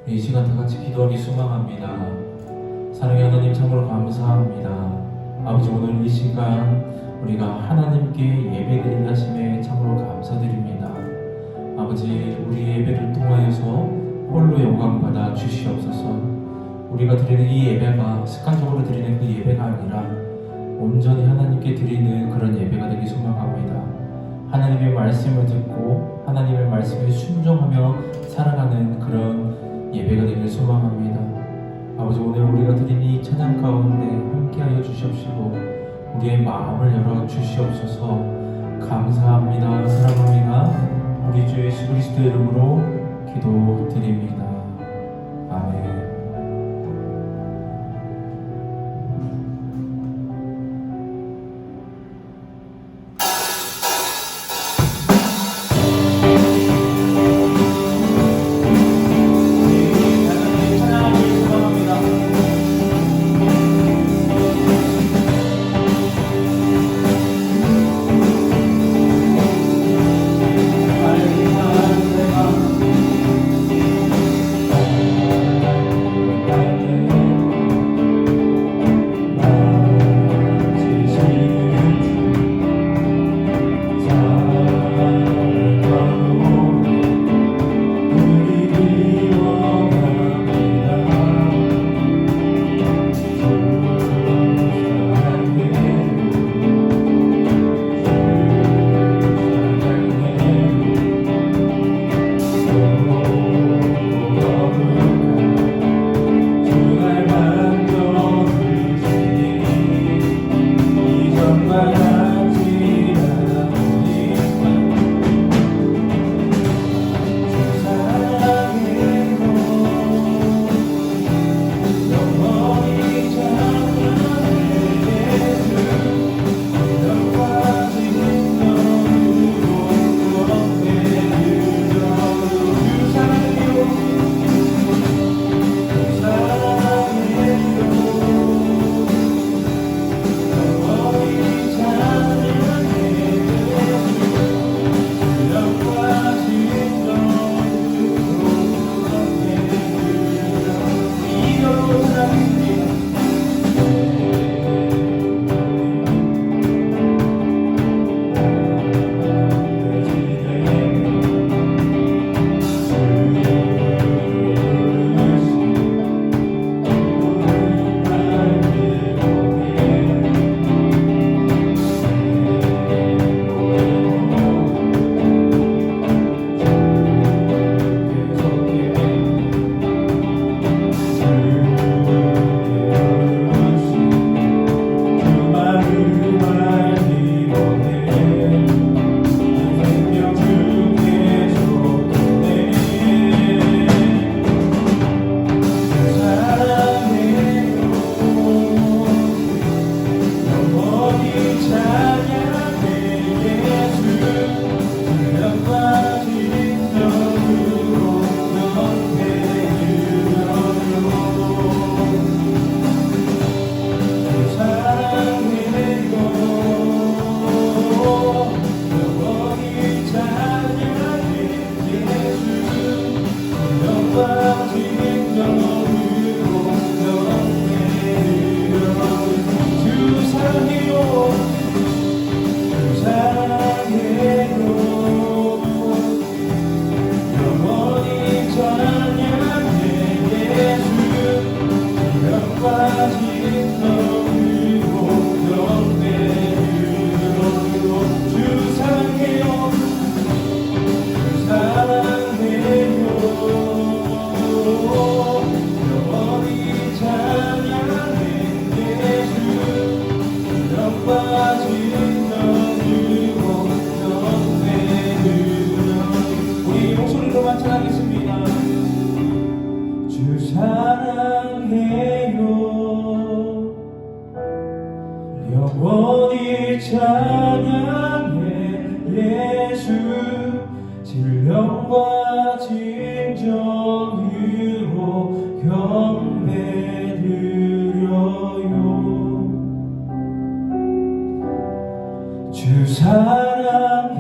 이 시간 다 같이 기도하기 소망합니다. 사랑의 하나님, 참으로 감사합니다. 아버지, 오늘 이 시간 우리가 하나님께 예배드리게 하심에 참으로 감사드립니다. 아버지, 우리 예배를 통하여서 홀로 영광 받아 주시옵소서. 우리가 드리는 이 예배가 습관적으로 드리는 그 예배가 아니라 온전히 하나님께 드리는 그런 예배가 되기 소망합니다. 하나님의 말씀을 듣고 하나님의 말씀에 순종하며 살아가는 그런 예배가 되길 소망합니다. 아버지, 오늘 우리가 드린 이 찬양 가운데 함께하여 주시옵시고 우리의 마음을 열어 주시옵소서. 감사합니다. 사랑합니다. 우리 주 예수 그리스도의 이름으로 기도드립니다. 아멘. 영원히 찬양해 예수 진령과 진정으로 경배드려요. 주 사랑해요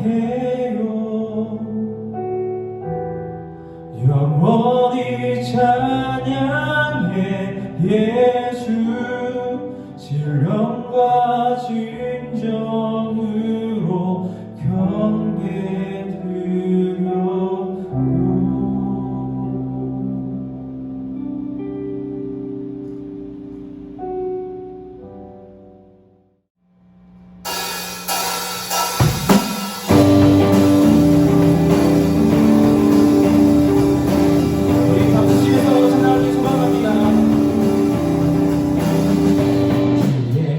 영원히 찬양해 예수 신령과 진정으로 경배 드려요. 우리 박수치면서 찬양하기 소망합니다. 주의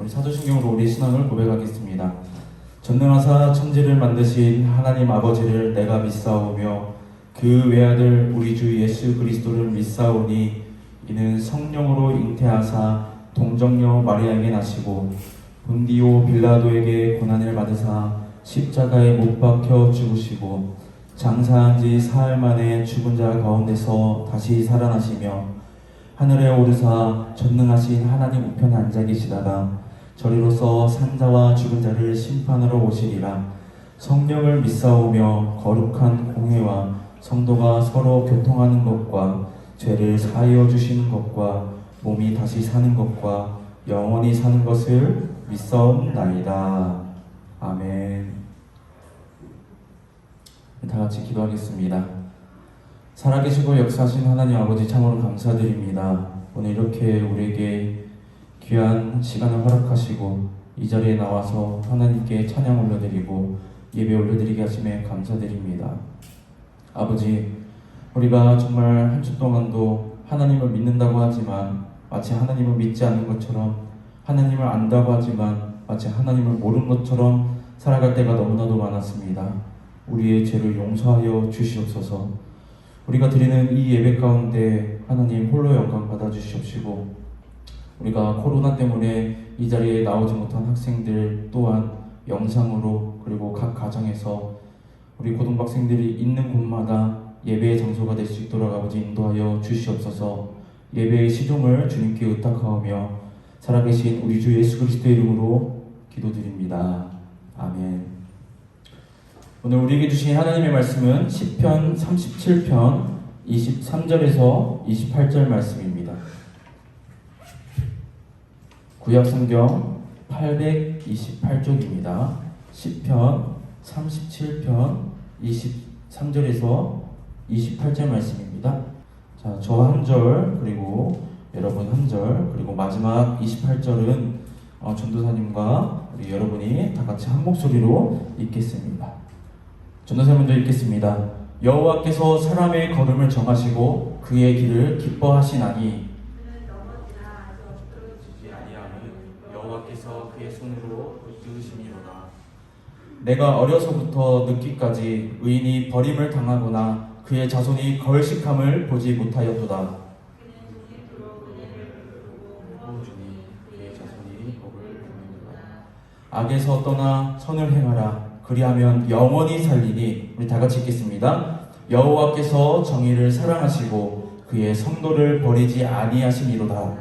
우리 사도신경으로 우리 신앙을 고백하겠습니다. 전능하사 천지를 만드신 하나님 아버지를 내가 믿사오며 그 외아들 우리 주 예수 그리스도를 믿사오니 이는 성령으로 잉태하사 동정녀 마리아에게 나시고 본디오 빌라도에게 고난을 받으사 십자가에 못 박혀 죽으시고 장사한 지 사흘 만에 죽은 자 가운데서 다시 살아나시며 하늘에 오르사 전능하신 하나님 우편에 앉아 계시다가 저리로서 산자와 죽은 자를 심판하러 오시리라. 성령을 믿사오며 거룩한 공회와 성도가 서로 교통하는 것과 죄를 사하여 주시는 것과 몸이 다시 사는 것과 영원히 사는 것을 믿사옵나이다. 아멘. 다 같이 기도하겠습니다. 살아계시고 역사하신 하나님 아버지 참으로 감사드립니다. 오늘 이렇게 우리에게 귀한 시간을 허락하시고 이 자리에 나와서 하나님께 찬양 올려드리고 예배 올려드리게 하심에 감사드립니다. 아버지, 우리가 정말 한 주 동안도 하나님을 믿는다고 하지만 마치 하나님을 믿지 않는 것처럼, 하나님을 안다고 하지만 마치 하나님을 모르는 것처럼 살아갈 때가 너무나도 많았습니다. 우리의 죄를 용서하여 주시옵소서. 우리가 드리는 이 예배 가운데 하나님 홀로 영광 받아 주시옵시고, 우리가 코로나 때문에 이 자리에 나오지 못한 학생들 또한 영상으로, 그리고 각 가정에서 우리 고등학생들이 있는 곳마다 예배의 장소가 될 수 있도록 아버지 인도하여 주시옵소서. 예배의 시종을 주님께 의탁하오며 살아계신 우리 주 예수 그리스도의 이름으로 기도드립니다. 아멘. 오늘 우리에게 주신 하나님의 말씀은 시편 37편 23절에서 28절 말씀입니다. 구약성경 828쪽입니다. 시편 37편 23절에서 28절 말씀입니다. 자, 저 한 절, 그리고 여러분 한 절, 그리고 마지막 28절은 전도사님과 우리 여러분이 다 같이 한 목소리로 읽겠습니다. 전도사 먼저 읽겠습니다. 여호와께서 사람의 걸음을 정하시고 그의 길을 기뻐하시나니 여호와께서 그의 손으로 붙드심이로다. 내가 어려서부터 늙기까지 의인이 버림을 당하거나 그의 자손이 걸식함을 보지 못하였도다. 그의 자손이 복을 받는도다. 악에서 떠나 선을 행하라. 그리하면 영원히 살리니. 우리 다 같이 읽겠습니다. 여호와께서 정의를 사랑하시고 그의 성도를 버리지 아니하심이로다.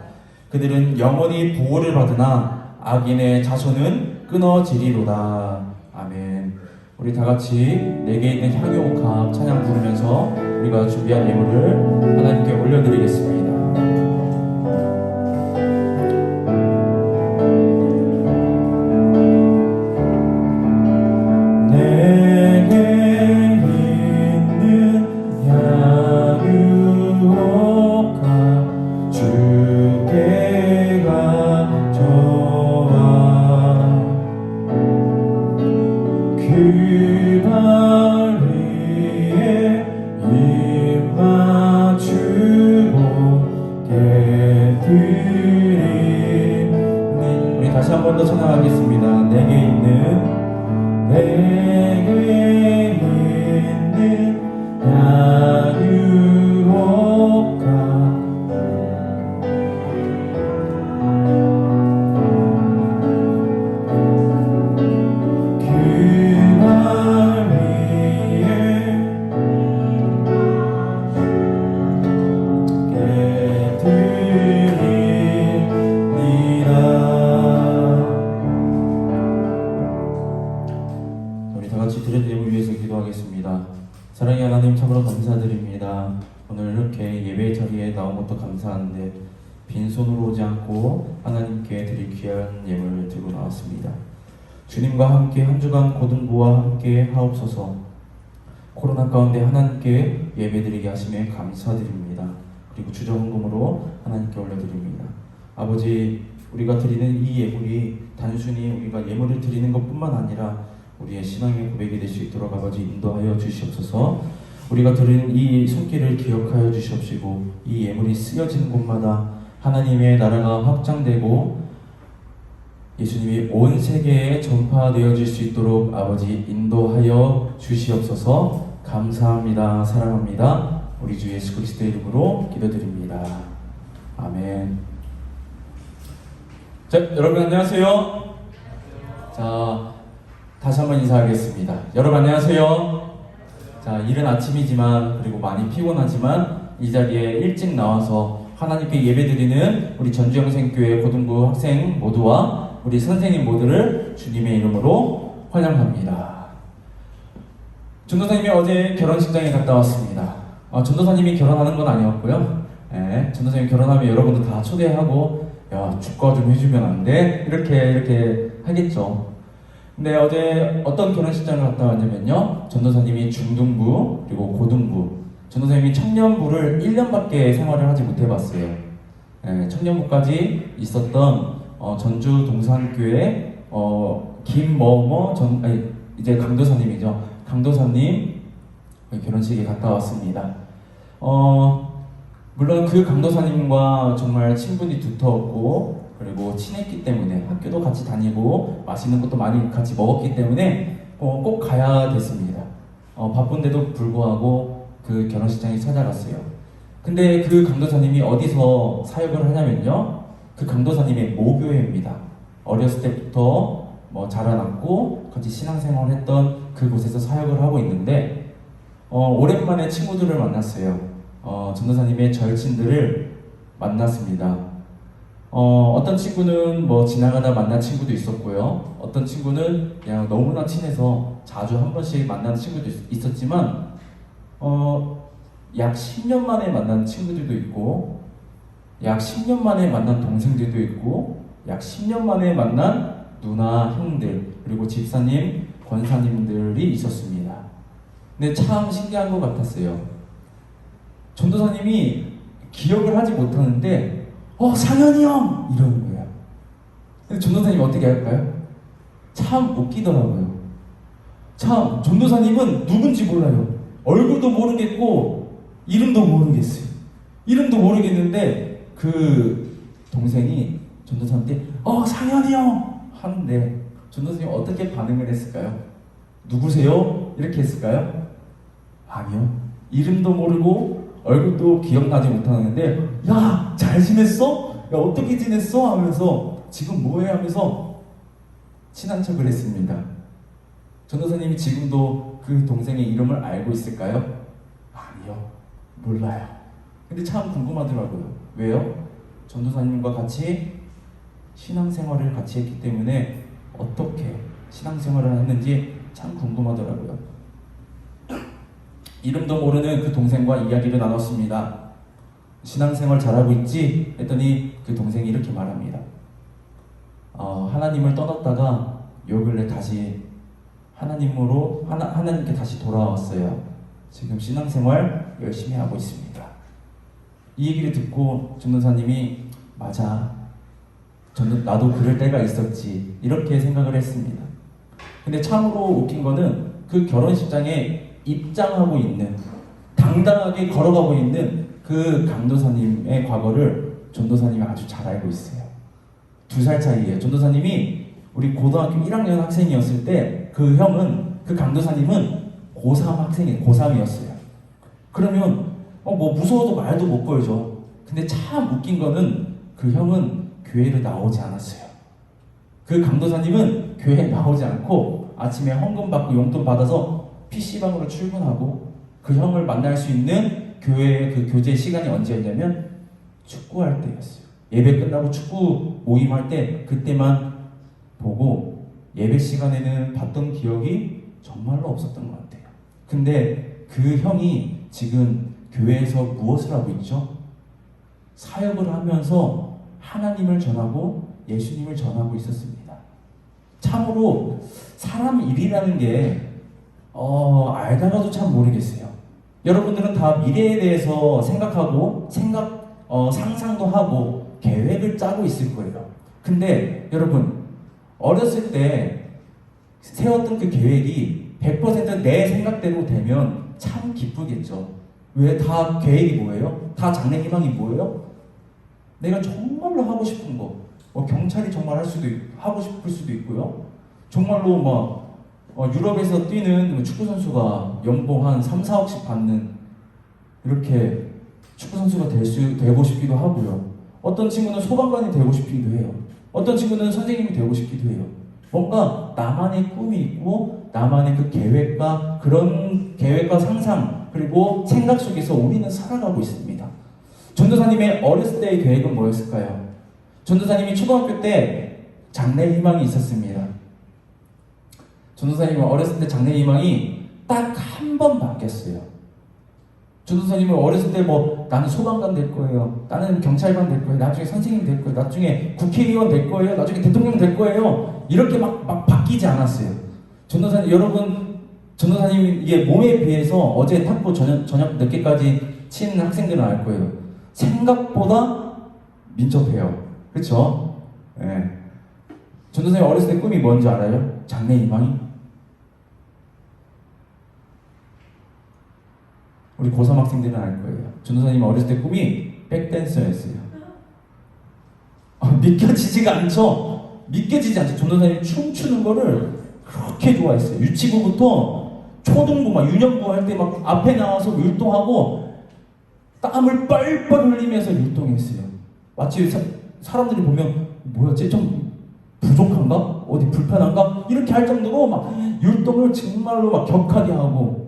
그들은 영원히 보호를 받으나 악인의 자손은 끊어지리로다. 아멘. 우리 다 같이 내게 있는 향유옥합 찬양 부르면서 우리가 준비한 예물을 하나님께 올려드리겠습니다. 우리 다시 한 번 더 찬양하겠습니다. 내게 있는 향유옥합 사랑의 하나님 참으로 감사드립니다. 오늘 이렇게 예배 자리에 나온 것도 감사한데 빈손으로 오지 않고 하나님께 드릴 귀한 예물을 들고 나왔습니다. 주님과 함께 한 주간 고등부와 함께 하옵소서. 코로나 가운데 하나님께 예배드리게 하심에 감사드립니다. 그리고 주정헌금으로 하나님께 올려드립니다. 아버지, 우리가 드리는 이 예물이 단순히 우리가 예물을 드리는 것뿐만 아니라 우리의 신앙의 고백이 될 수 있도록 아버지 인도하여 주시옵소서. 우리가 드리는 이 손길을 기억하여 주시옵시고 이 예물이 쓰여지는 곳마다 하나님의 나라가 확장되고 예수님이 온 세계에 전파되어질 수 있도록 아버지 인도하여 주시옵소서. 감사합니다. 사랑합니다. 우리 주 예수 그리스도의 이름으로 기도드립니다. 아멘. 자, 여러분 안녕하세요. 자, 다시 한번 인사하겠습니다. 여러분 안녕하세요. 자, 이른 아침이지만 그리고 많이 피곤하지만 이 자리에 일찍 나와서 하나님께 예배드리는 우리 전주영생교회 고등부 학생 모두와 우리 선생님 모두를 주님의 이름으로 환영합니다. 전도사님이 어제 결혼식장에 갔다 왔습니다. 전도사님이 결혼하는 건 아니었고요. 전도사님 결혼하면 여러분들 다 초대하고 야 축가 좀 해주면 안 돼? 이렇게 하겠죠. 근데 어제 어떤 결혼식장을 갔다 왔냐면요, 전도사님이 중등부 그리고 고등부, 전도사님이 청년부를 1년밖에 생활을 하지 못해봤어요. 청년부까지 있었던 전주 동산교회 이제 강도사님이죠. 강도사님 결혼식에 갔다 왔습니다. 물론 그 강도사님과 정말 친분이 두터웠고 그리고 친했기 때문에 학교도 같이 다니고 맛있는 것도 많이 같이 먹었기 때문에 꼭 가야 됐습니다. 바쁜데도 불구하고 그 결혼식장에 찾아갔어요. 근데 그 강도사님이 어디서 사역을 하냐면요, 그 강도사님의 모교회입니다. 어렸을 때부터 자라났고 같이 신앙생활을 했던 그곳에서 사역을 하고 있는데 오랜만에 친구들을 만났어요. 전도사님의 절친들을 만났습니다. 어떤 친구는 지나가다 만난 친구도 있었고요. 어떤 친구는 그냥 너무나 친해서 자주 한 번씩 만나는 친구도 있었지만 약 10년 만에 만난 친구들도 있고 약 10년 만에 만난 동생들도 있고 약 10년 만에 만난 누나, 형들, 그리고 집사님, 권사님들이 있었습니다. 근데 참 신기한 것 같았어요. 전도사님이 기억을 하지 못하는데 상현이 형! 이러는 거예요. 근데 전도사님이 어떻게 할까요? 참 웃기더라고요. 참 전도사님은 누군지 몰라요. 얼굴도 모르겠고 이름도 모르겠어요. 이름도 모르겠는데 그 동생이 전도사한테 상현이 형! 하는데 전도사님이 어떻게 반응을 했을까요? 누구세요? 이렇게 했을까요? 아니요. 이름도 모르고 얼굴도 기억나지 못하는데 야! 잘 지냈어? 야 어떻게 지냈어? 하면서 지금 뭐해? 하면서 친한 척을 했습니다. 전도사님이 지금도 그 동생의 이름을 알고 있을까요? 아니요. 몰라요. 근데 참 궁금하더라고요. 왜요? 전도사님과 같이 신앙생활을 같이 했기 때문에 어떻게 신앙생활을 했는지 참 궁금하더라고요. 이름도 모르는 그 동생과 이야기를 나눴습니다. 신앙생활 잘하고 있지? 했더니 그 동생이 이렇게 말합니다. 하나님을 떠났다가 요 근래 다시 하나님께 다시 돌아왔어요. 지금 신앙생활 열심히 하고 있습니다. 이 얘기를 듣고 전도사님이 맞아, 나도 그럴 때가 있었지, 이렇게 생각을 했습니다. 근데 참으로 웃긴 거는 그 결혼식장에 입장하고 있는, 당당하게 걸어가고 있는 그 강도사님의 과거를 전도사님이 아주 잘 알고 있어요. 2살 차이예요. 전도사님이 우리 고등학교 1학년 학생이었을 때 그 강도사님은 고3 학생이에요. 고3이었어요. 그러면 무서워도 말도 못 걸죠. 근데 참 웃긴 거는 그 형은 교회를 나오지 않았어요. 그 강도사님은 교회에 나오지 않고 아침에 헌금 받고 용돈 받아서 PC방으로 출근하고 그 형을 만날 수 있는 교회의 그 교제 시간이 언제였냐면 축구할 때였어요. 예배 끝나고 축구 모임할 때 그때만 보고 예배 시간에는 봤던 기억이 정말로 없었던 것 같아요. 근데 그 형이 지금 교회에서 무엇을 하고 있죠? 사역을 하면서 하나님을 전하고 예수님을 전하고 있었습니다. 참으로 사람 일이라는 게 알다가도 참 모르겠어요. 여러분들은 다 미래에 대해서 생각하고 상상도 하고 계획을 짜고 있을 거예요. 근데 여러분, 어렸을 때 세웠던 그 계획이 100% 내 생각대로 되면 참 기쁘겠죠. 왜? 다 계획이 뭐예요? 다 장래희망이 뭐예요? 내가 정말로 하고 싶은 거, 경찰이 정말 하고 싶을 수도 있고요. 정말로 유럽에서 뛰는 축구 선수가 연봉 한 3, 4억씩 받는 이렇게 축구 선수가 되고 싶기도 하고요. 어떤 친구는 소방관이 되고 싶기도 해요. 어떤 친구는 선생님이 되고 싶기도 해요. 뭔가 나만의 꿈이 있고 나만의 그 그런 계획과 상상 그리고 생각 속에서 우리는 살아가고 있습니다. 전도사님의 어렸을 때의 계획은 뭐였을까요? 전도사님이 초등학교 때 장래 희망이 있었습니다. 전도사님은 어렸을 때 장래 희망이 딱 한 번 바뀌었어요. 전도사님은 어렸을 때 나는 소방관 될 거예요. 나는 경찰관 될 거예요. 나중에 선생님 될 거예요. 나중에 국회의원 될 거예요. 나중에 대통령 될 거예요. 이렇게 막 바뀌지 않았어요. 전도사님 이게 몸에 비해서 어제 탁구 저녁 늦게까지 친 학생들은 알 거예요. 생각보다 민첩해요. 그렇죠? 네. 전도사님 어렸을 때 꿈이 뭔지 알아요? 장래 희망이? 우리 고3 학생들은 알 거예요. 전도사님 어렸을 때 꿈이 백댄서였어요. 믿겨지지가 않죠? 믿겨지지 않죠? 전도사님 춤추는 거를 그렇게 좋아했어요. 유치부부터 초등부, 유년부 할 때 앞에 나와서 율동하고 땀을 뻘뻘 흘리면서 율동했어요. 마치 사람들이 보면 뭐야, 쟤 좀 부족한가? 어디 불편한가? 이렇게 할 정도로 율동을 정말로 격하게 하고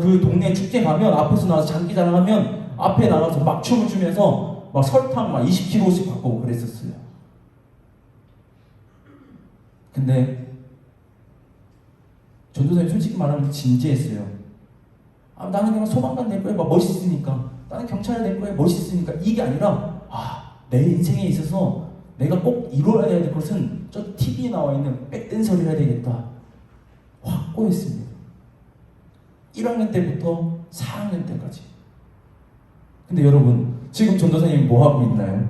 그 동네 축제 가면 앞에서 나와서 장기자랑하면 앞에 나가서 막 춤을 추면서 설탕 20kg씩 갖고 그랬었어요. 근데 전도사님 솔직히 말하면 진지했어요. 나는 그냥 소방관 될 거예요. 멋있으니까. 나는 경찰 될 거예요. 멋있으니까. 이게 아니라 내 인생에 있어서 내가 꼭 이루어야 될 것은 저 TV에 나와 있는 백댄서를 해야 되겠다. 확고했습니다. 1학년 때부터 4학년 때까지. 근데 여러분, 지금 전도사님이 뭐 하고 있나요?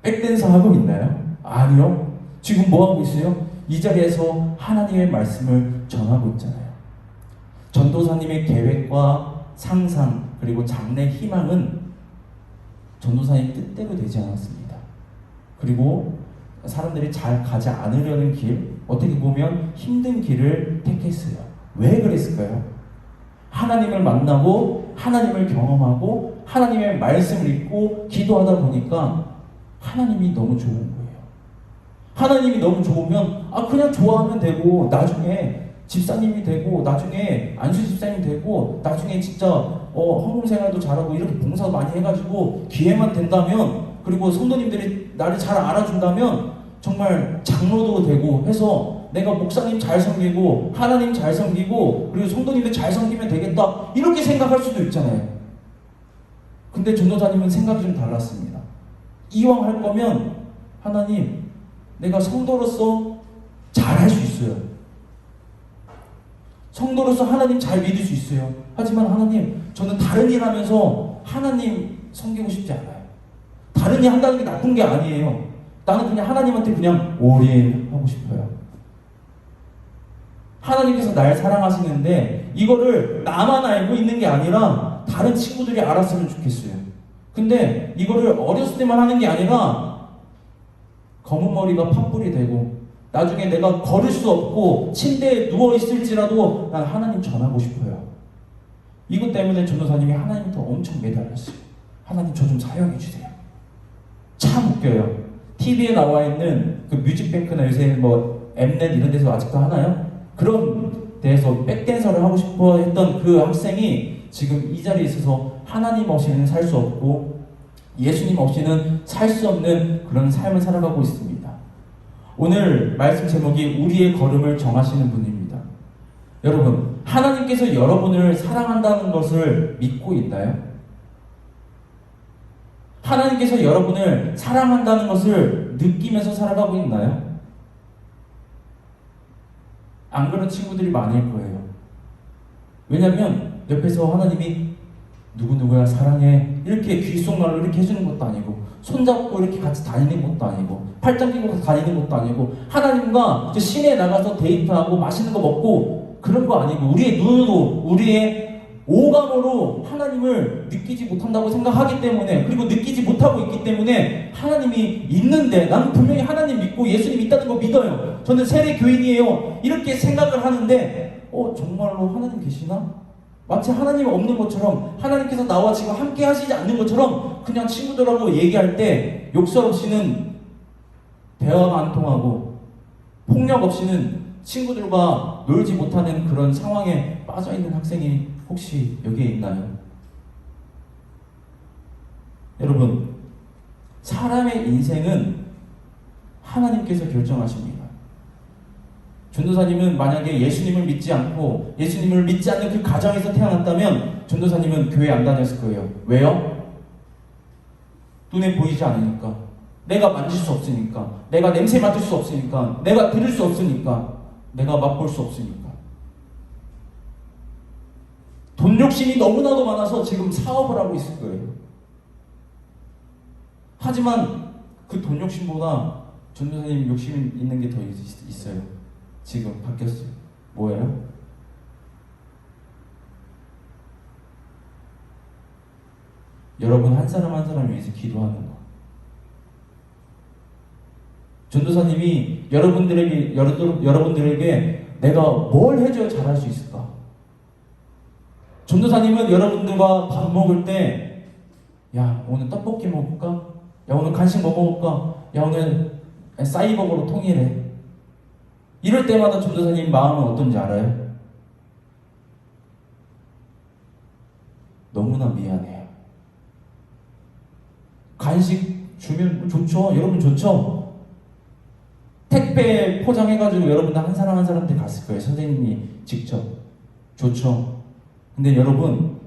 백댄서 하고 있나요? 아니요. 지금 뭐 하고 있어요? 이 자리에서 하나님의 말씀을 전하고 있잖아요. 전도사님의 계획과 상상 그리고 장래 희망은 전도사님 뜻대로 되지 않았습니다. 그리고 사람들이 잘 가지 않으려는 길, 어떻게 보면 힘든 길을 택했어요. 왜 그랬을까요? 하나님을 만나고 하나님을 경험하고 하나님의 말씀을 읽고 기도하다 보니까 하나님이 너무 좋은 거예요. 하나님이 너무 좋으면 그냥 좋아하면 되고 나중에 집사님이 되고 나중에 안수 집사님 되고 나중에 진짜 헌금 생활도 잘하고 이렇게 봉사 많이 해가지고 기회만 된다면 그리고 성도님들이 나를 잘 알아준다면 정말 장로도 되고 해서 내가 목사님 잘 섬기고 하나님 잘 섬기고 그리고 성도님들 잘 섬기면 되겠다 이렇게 생각할 수도 있잖아요. 근데 전도사님은 생각이 좀 달랐습니다. 이왕 할 거면 하나님 내가 성도로서 잘 할 수 있어요. 성도로서 하나님 잘 믿을 수 있어요. 하지만 하나님 저는 다른 일 하면서 하나님 섬기고 싶지 않아요. 다른 일 한다는 게 나쁜 게 아니에요. 나는 그냥 하나님한테 그냥 올인하고 싶어요. 하나님께서 날 사랑하시는데 이거를 나만 알고 있는 게 아니라 다른 친구들이 알았으면 좋겠어요. 근데 이거를 어렸을 때만 하는 게 아니라 검은 머리가 팥불이 되고 나중에 내가 걸을 수 없고 침대에 누워있을지라도 난 하나님 전하고 싶어요. 이것 때문에 전도사님이 하나님한테 엄청 매달렸어요. 하나님 저 좀 사용해 주세요. 참 웃겨요. TV에 나와 있는 그 뮤직뱅크나 요새 엠넷 이런 데서 아직도 하나요? 그런 데에서 백댄서를 하고 싶어 했던 그 학생이 지금 이 자리에 있어서 하나님 없이는 살 수 없고 예수님 없이는 살 수 없는 그런 삶을 살아가고 있습니다. 오늘 말씀 제목이 우리의 걸음을 정하시는 분입니다. 여러분, 하나님께서 여러분을 사랑한다는 것을 믿고 있나요? 하나님께서 여러분을 사랑한다는 것을 느끼면서 살아가고 있나요? 안 그런 친구들이 많을 거예요. 왜냐면 옆에서 하나님이 누구누구야 사랑해 이렇게 귓속말로 이렇게 해주는 것도 아니고 손잡고 이렇게 같이 다니는 것도 아니고 팔짱 끼고 다니는 것도 아니고 하나님과 저 시내에 나가서 데이트하고 맛있는 거 먹고 그런 거 아니고 우리의 눈으로 우리의 오감으로 하나님을 느끼지 못한다고 생각하기 때문에 그리고 느끼지 못하기 못하고 있기 때문에 하나님이 있는데 나는 분명히 하나님 믿고 예수님 있다는 거 믿어요. 저는 세례 교인이에요. 이렇게 생각을 하는데 정말로 하나님 계시나? 마치 하나님 없는 것처럼 하나님께서 나와 지금 함께 하시지 않는 것처럼 그냥 친구들하고 얘기할 때 욕설 없이는 대화가 안 통하고 폭력 없이는 친구들과 놀지 못하는 그런 상황에 빠져있는 학생이 혹시 여기에 있나요? 여러분, 사람의 인생은 하나님께서 결정하십니다. 전도사님은 만약에 예수님을 믿지 않고 예수님을 믿지 않는 그 가정에서 태어났다면 전도사님은 교회 안 다녔을 거예요. 왜요? 눈에 보이지 않으니까, 내가 만질 수 없으니까, 내가 냄새 맡을 수 없으니까, 내가 들을 수 없으니까, 내가 맛볼 수 없으니까. 돈 욕심이 너무나도 많아서 지금 사업을 하고 있을 거예요. 하지만 그 돈 욕심보다 전도사님 욕심이 있는 게 더 있어요. 지금 바뀌었어요. 뭐예요? 여러분 한 사람 한 사람 위해서 기도하는 거. 전도사님이 여러분들에게 내가 뭘 해줘야 잘할 수 있을까? 전도사님은 여러분들과 밥 먹을 때, 야 오늘 떡볶이 먹을까? 야 오늘 간식 뭐 먹을까? 야 오늘 싸이버거로 통일해. 이럴 때마다 전도사님 마음은 어떤지 알아요? 너무나 미안해요. 간식 주면 좋죠. 여러분 좋죠. 택배 포장해가지고 여러분들 한 사람 한 사람한테 갔을 거예요. 선생님이 직접. 좋죠. 근데 여러분,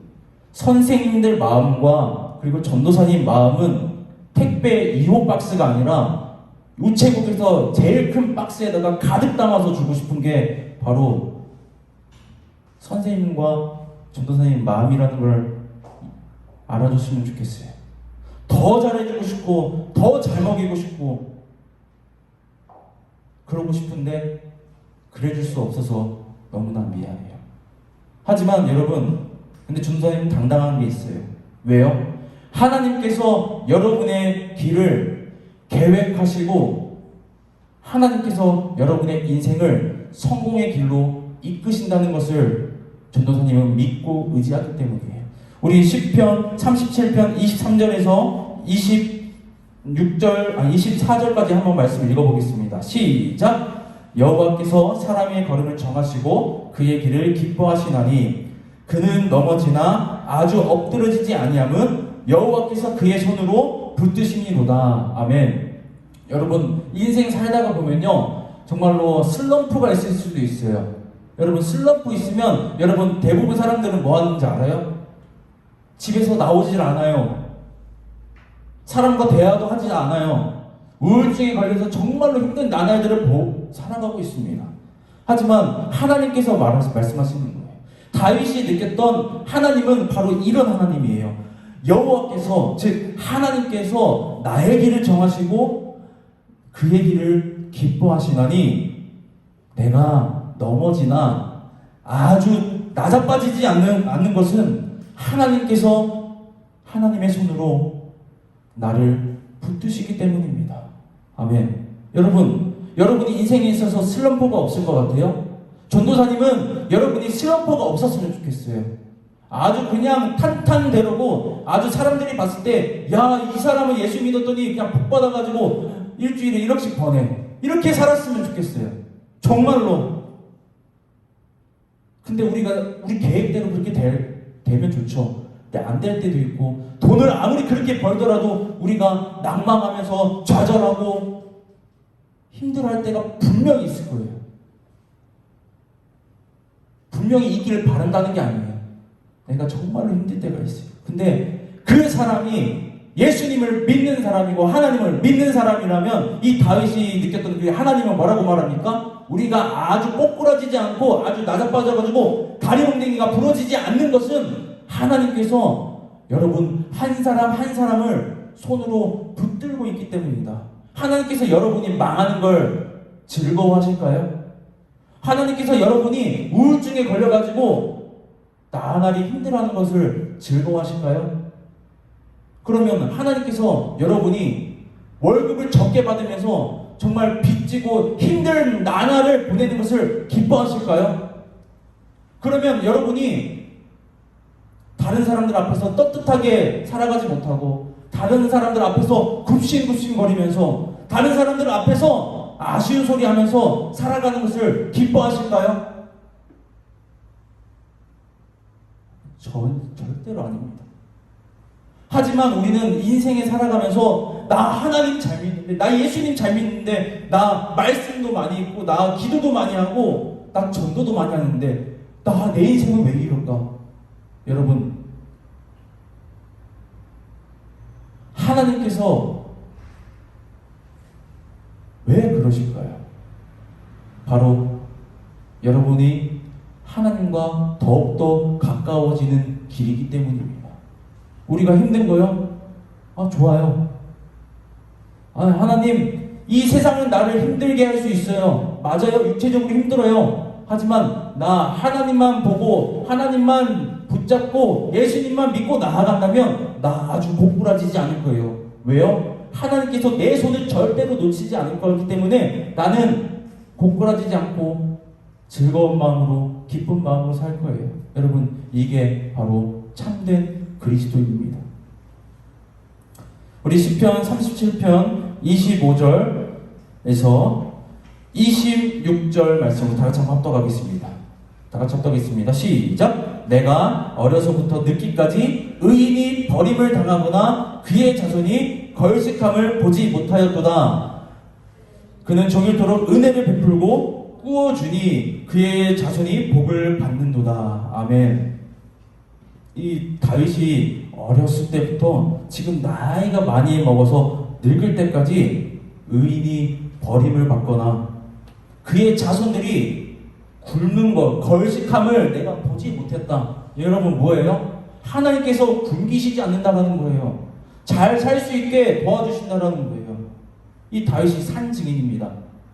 선생님들 마음과 그리고 전도사님 마음은 택배 2호 박스가 아니라 우체국에서 제일 큰 박스에다가 가득 담아서 주고 싶은 게 바로 선생님과 전도사님 마음이라는 걸 알아줬으면 좋겠어요. 더 잘해주고 싶고 더 잘 먹이고 싶고 그러고 싶은데 그래줄 수 없어서 너무나 미안해요. 하지만 여러분, 근데 전도사님은 당당한 게 있어요. 왜요? 하나님께서 여러분의 길을 계획하시고 하나님께서 여러분의 인생을 성공의 길로 이끄신다는 것을 전도사님은 믿고 의지하기 때문이에요. 우리 시편 37편 23절에서 24절까지 한번 말씀 읽어보겠습니다. 시작! 여호와께서 사람의 걸음을 정하시고 그의 길을 기뻐하시나니 그는 넘어지나 아주 엎드러지지 아니함은 여호와께서 그의 손으로 붙드시니로다. 아멘. 여러분, 인생 살다가 보면요 정말로 슬럼프가 있을 수도 있어요. 여러분, 슬럼프 있으면 여러분 대부분 사람들은 뭐 하는지 알아요? 집에서 나오질 않아요. 사람과 대화도 하지 않아요. 우울증에 걸려서 정말로 힘든 나날들을 살아가고 있습니다. 하지만 하나님께서 말씀하시는 거예요. 다윗이 느꼈던 하나님은 바로 이런 하나님이에요. 여호와께서, 즉 하나님께서 나의 길을 정하시고 그의 길을 기뻐하시나니 내가 넘어지나 아주 낮아빠지지 않는 것은 하나님께서 하나님의 손으로 나를 붙드시기 때문입니다. 아멘. 여러분이 인생에 있어서 슬럼프가 없을 것 같아요? 전도사님은 여러분이 슬럼프가 없었으면 좋겠어요. 아주 그냥 탄탄대로고 아주 사람들이 봤을 때 야, 이 사람은 예수 믿었더니 그냥 복 받아가지고 일주일에 1억씩 버네. 이렇게 살았으면 좋겠어요. 정말로. 근데 우리 계획대로 그렇게 되면 좋죠. 근데 안 될 때도 있고 돈을 아무리 그렇게 벌더라도 우리가 낭망하면서 좌절하고 힘들어할 때가 분명히 있을 거예요. 분명히 있기를 바란다는 게 아니에요. 내가 정말로 힘들 때가 있어요. 근데 그 사람이 예수님을 믿는 사람이고 하나님을 믿는 사람이라면 이 다윗이 느꼈던 그 하나님은 뭐라고 말합니까? 우리가 아주 꼬꾸라지지 않고 아주 낮아빠져가지고 다리몽댕이가 부러지지 않는 것은 하나님께서 여러분 한 사람 한 사람을 손으로 붙들고 있기 때문입니다. 하나님께서 여러분이 망하는 걸 즐거워하실까요? 하나님께서 여러분이 우울증에 걸려가지고 나날이 힘들어하는 것을 즐거워하실까요? 그러면 하나님께서 여러분이 월급을 적게 받으면서 정말 빚지고 힘든 나날을 보내는 것을 기뻐하실까요? 그러면 여러분이 다른 사람들 앞에서 떳떳하게 살아가지 못하고 다른 사람들 앞에서 굽신굽신거리면서 다른 사람들 앞에서 아쉬운 소리 하면서 살아가는 것을 기뻐하실까요? 절대로 아닙니다. 하지만 우리는 인생에 살아가면서 나 하나님 잘 믿는데, 나 예수님 잘 믿는데, 나 말씀도 많이 읽고, 나 기도도 많이 하고, 나 전도도 많이 하는데 나 내 인생은 왜 이럴까? 여러분, 하나님께서 왜 그러실까요? 바로 여러분이 하나님과 더욱더 가까워지는 길이기 때문입니다. 우리가 힘든 거요? 좋아요. 하나님, 이 세상은 나를 힘들게 할 수 있어요. 맞아요. 육체적으로 힘들어요. 하지만 나 하나님만 보고 하나님만 붙잡고 예수님만 믿고 나아간다면 나 아주 고꾸라지지 않을 거예요. 왜요? 하나님께서 내 손을 절대로 놓치지 않을 거기 때문에 나는 고꾸라지지 않고 즐거운 마음으로 기쁜 마음으로 살 거예요. 여러분, 이게 바로 참된 그리스도인입니다. 우리 시편 37편 25절에서 26절 말씀을 다 같이 한번 합독하겠습니다. 다 같이 합독하겠습니다. 시작! 내가 어려서부터 늙기까지 의인이 버림을 당하거나 그의 자손이 걸식함을 보지 못하였도다. 그는 종일토록 은혜를 베풀고 꾸어주니 그의 자손이 복을 받는도다. 아멘. 이 다윗이 어렸을 때부터 지금 나이가 많이 먹어서 늙을 때까지 의인이 버림을 받거나 그의 자손들이 굶는 것, 걸식함을 내가 보지 못했다. 여러분, 뭐예요? 하나님께서 굶기시지 않는다는 거예요. 잘 살 수 있게 도와주신다는 거예요. 이 다윗이 산 증인입니다.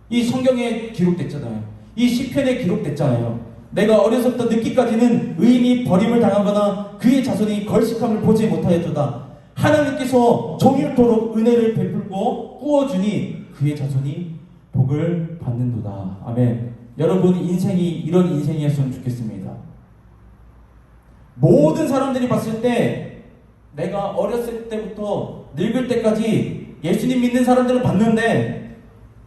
이 성경에 기록됐잖아요. 이 시편에 기록됐잖아요. 내가 어려서부터 늙기까지는 의인이 버림을 당하거나 그의 자손이 걸식함을 보지 못하였도다. 하나님께서 종일토록 은혜를 베풀고 꾸어주니 그의 자손이 복을 받는도다. 아멘. 여러분, 인생이 이런 인생이었으면 좋겠습니다. 모든 사람들이 봤을 때 내가 어렸을 때부터 늙을 때까지 예수님 믿는 사람들을 봤는데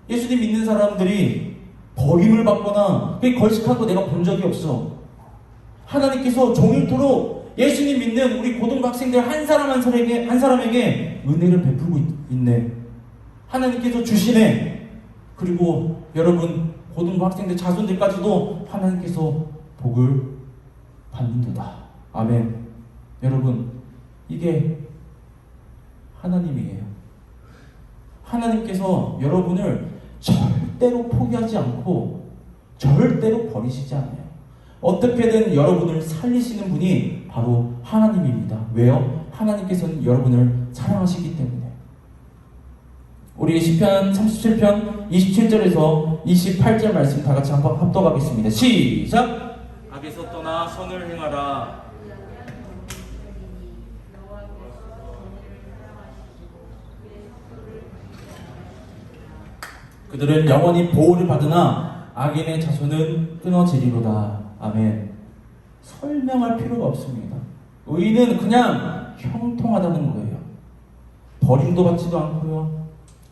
예수님 믿는 사람들이 버림을 받거나 걸식한 거 내가 본 적이 없어. 하나님께서 종일토록 예수님 믿는 우리 고등학생들 한 사람 한 사람에게 은혜를 베풀고 있네. 하나님께서 주시네. 그리고 여러분, 고등학생들 자손들까지도 하나님께서 복을 받는도다. 아멘. 여러분, 이게 하나님이에요. 하나님께서 여러분을 절대로 포기하지 않고 절대로 버리시지 않아요. 어떻게든 여러분을 살리시는 분이 바로 하나님입니다. 왜요? 하나님께서는 여러분을 사랑하시기 때문에. 우리 시편 37편 27절에서 28절 말씀 다 같이 한번 합독하겠습니다. 시작! 악에서 떠나 선을 행하라. 그들은 영원히 보호를 받으나 악인의 자손은 끊어지리로다. 아멘. 설명할 필요가 없습니다. 의인은 그냥 형통하다는 거예요. 버림도 받지도 않고요.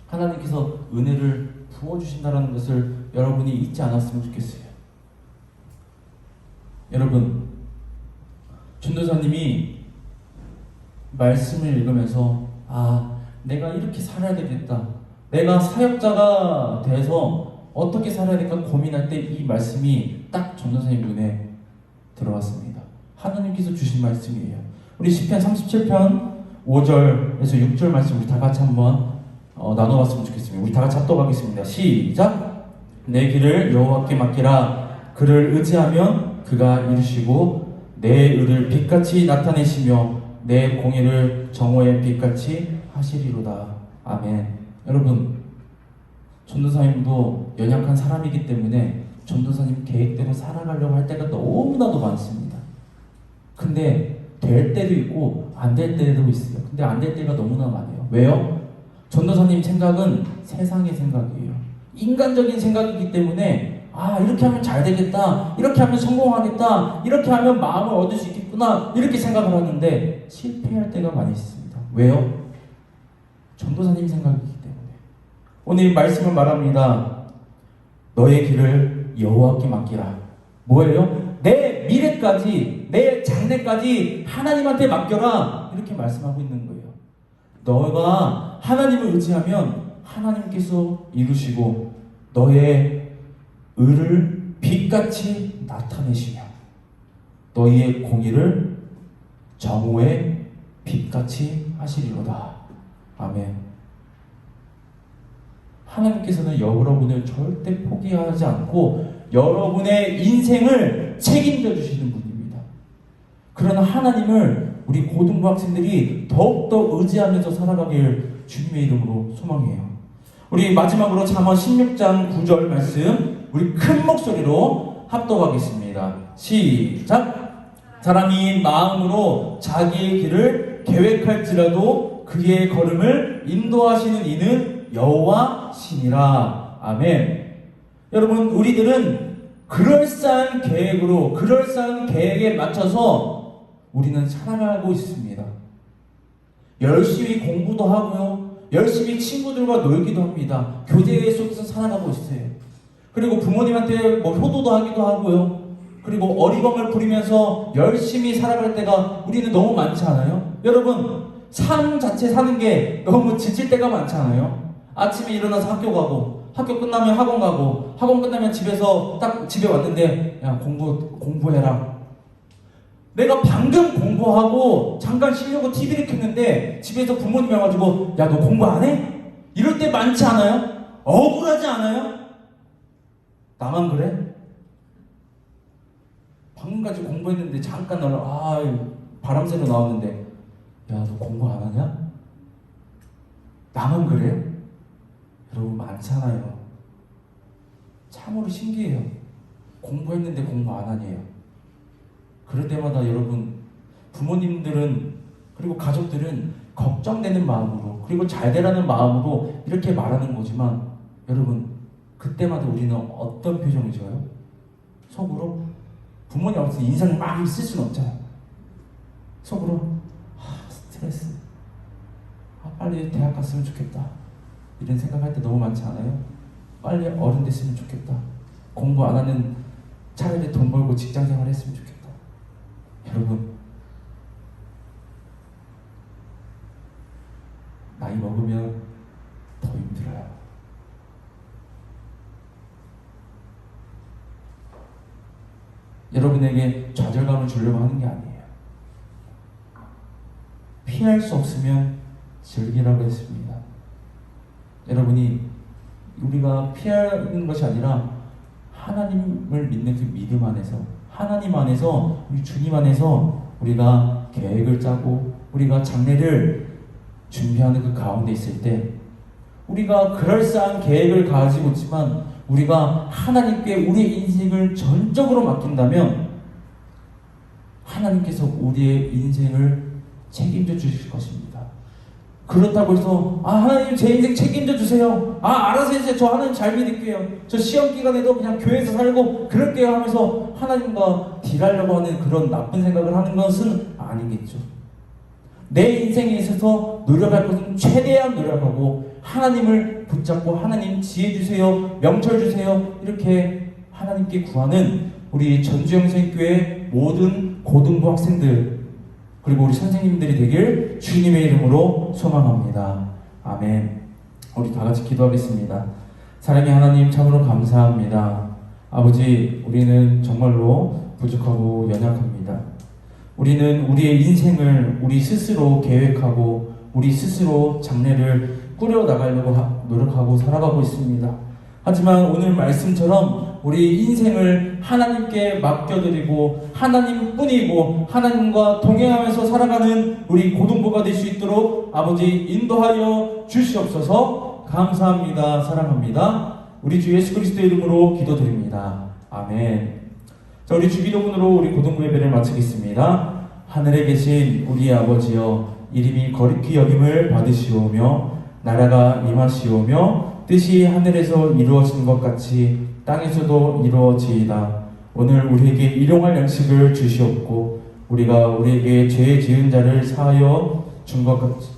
하나님께서 은혜를 부어주신다는 것을 여러분이 잊지 않았으면 좋겠어요. 여러분, 전도사님이 말씀을 읽으면서 내가 이렇게 살아야 되겠다. 내가 사역자가 돼서 어떻게 살아야 될까 고민할 때 이 말씀이 딱 전도사님 눈에 들어왔습니다. 하나님께서 주신 말씀이에요. 우리 시편 37편 5절에서 6절 말씀 우리 다 같이 한번 나눠봤으면 좋겠습니다. 우리 다 같이 합독하겠습니다. 시작! 내 길을 여호와께 맡기라. 그를 의지하면 그가 이루시고 내 의를 빛같이 나타내시며 내 공의를 정오의 빛같이 하시리로다. 아멘. 여러분, 전도사님도 연약한 사람이기 때문에 전도사님 계획대로 살아가려고 할 때가 너무나도 많습니다. 근데 될 때도 있고 안 될 때도 있어요. 근데 안 될 때가 너무나 많아요. 왜요? 전도사님 생각은 세상의 생각이에요. 인간적인 생각이기 때문에 이렇게 하면 잘 되겠다, 이렇게 하면 성공하겠다, 이렇게 하면 마음을 얻을 수 있겠구나, 이렇게 생각을 하는데 실패할 때가 많이 있습니다. 왜요? 전도사님 생각이기 때문에. 오늘 이 말씀을 말합니다. 너의 길을 여호와께 맡기라. 뭐예요? 내 미래까지, 내 장래까지 하나님한테 맡겨라, 이렇게 말씀하고 있는 거예요. 너가 하나님을 의지하면 하나님께서 이루시고 너의 의를 빛같이 나타내시며 너희의 공의를 정오의 빛같이 하시리로다. 아멘. 하나님께서는 여러분을 절대 포기하지 않고 여러분의 인생을 책임져 주시는 분입니다. 그러나 하나님을 우리 고등부 학생들이 더욱더 의지하면서 살아가길 주님의 이름으로 소망해요. 우리 마지막으로 잠언 16장 9절 말씀 우리 큰 목소리로 합독하겠습니다. 시작! 사람이 마음으로 자기의 길을 계획할지라도 그의 걸음을 인도하시는 이는 여호와시니라. 아멘. 여러분, 우리들은 그럴싸한 계획으로, 그럴싸한 계획에 맞춰서 우리는 살아가고 있습니다. 열심히 공부도 하고요, 열심히 친구들과 놀기도 합니다. 교제 속에서 살아가고 있어요. 그리고 부모님한테 효도도 하기도 하고요. 그리고 어리광을 부리면서 열심히 살아갈 때가 우리는 너무 많지 않아요? 여러분, 삶 자체 사는 게 너무 지칠 때가 많지 않아요? 아침에 일어나서 학교 가고, 학교 끝나면 학원 가고, 학원 끝나면 집에서 딱 집에 왔는데, 야, 공부해라. 내가 방금 공부하고 잠깐 쉬려고 TV를 켰는데 집에서 부모님이 와가지고, 야, 너 공부 안 해? 이럴 때 많지 않아요? 억울하지 않아요? 나만 그래? 방금까지 공부했는데 잠깐 바람 쐬러 나왔는데, 야, 너 공부 안 하냐? 나만 그래요? 여러분, 많잖아요. 참으로 신기해요. 공부했는데 공부 안 하네요. 그럴 때마다 여러분, 부모님들은 그리고 가족들은 걱정되는 마음으로, 그리고 잘 되라는 마음으로 이렇게 말하는 거지만, 여러분, 그때마다 우리는 어떤 표정을 지어요? 속으로? 부모님 앞에서 인상을 막 쓸 수는 없잖아요. 속으로 스트레스, 빨리 대학 갔으면 좋겠다, 이런 생각할 때 너무 많지 않아요? 빨리 어른 됐으면 좋겠다, 공부 안 하는 차라리 돈 벌고 직장생활 했으면 좋겠다. 여러분, 나이 먹으면 더 힘들어요. 여러분에게 좌절감을 주려고 하는 게 아니에요. 피할 수 없으면 즐기라고 했습니다. 여러분이 우리가 피하는 것이 아니라 하나님을 믿는 그 믿음 안에서, 하나님 안에서, 우리 주님 안에서 우리가 계획을 짜고 우리가 장래를 준비하는 그 가운데 있을 때, 우리가 그럴싸한 계획을 가지고 있지만 우리가 하나님께 우리의 인생을 전적으로 맡긴다면 하나님께서 우리의 인생을 책임져 주실 것입니다. 그렇다고 해서 하나님 제 인생 책임져 주세요, 알아서 해주세요, 저 하나님 잘 믿을게요, 저 시험 기간에도 그냥 교회에서 살고 그럴게요 하면서 하나님과 딜하려고 하는 그런 나쁜 생각을 하는 것은 아니겠죠. 내 인생에 있어서 노력할 것은 최대한 노력하고 하나님을 붙잡고, 하나님 지혜 주세요, 명철 주세요, 이렇게 하나님께 구하는 우리 전주영생교회 모든 고등부 학생들, 그리고 우리 선생님들이 되길 주님의 이름으로 소망합니다. 아멘. 우리 다 같이 기도하겠습니다. 사랑의 하나님, 참으로 감사합니다. 아버지, 우리는 정말로 부족하고 연약합니다. 우리는 우리의 인생을 우리 스스로 계획하고 우리 스스로 장래를 꾸려나가려고 노력하고 살아가고 있습니다. 하지만 오늘 말씀처럼 우리 인생을 하나님께 맡겨드리고 하나님뿐이고 하나님과 동행하면서 살아가는 우리 고등부가 될 수 있도록 아버지 인도하여 주시옵소서. 감사합니다. 사랑합니다. 우리 주 예수 그리스도의 이름으로 기도드립니다. 아멘. 자, 우리 주기도문으로 우리 고등부 예배를 마치겠습니다. 하늘에 계신 우리 아버지여, 이름이 거룩히 여김을 받으시오며 나라가 임하시오며 뜻이 하늘에서 이루어진 것 같이 땅에서도 이루어지이다. 오늘 우리에게 일용할 양식을 주시옵고 우리가 우리에게 죄 지은 자를 사하여 준 것 같이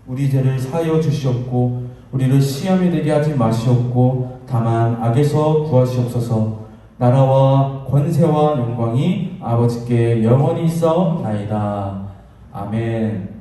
우리 죄를 사하여 주시옵고 우리를 시험에 들게 하지 마시옵고 다만 악에서 구하시옵소서. 나라와 권세와 영광이 아버지께 영원히 있어나이다. 아멘.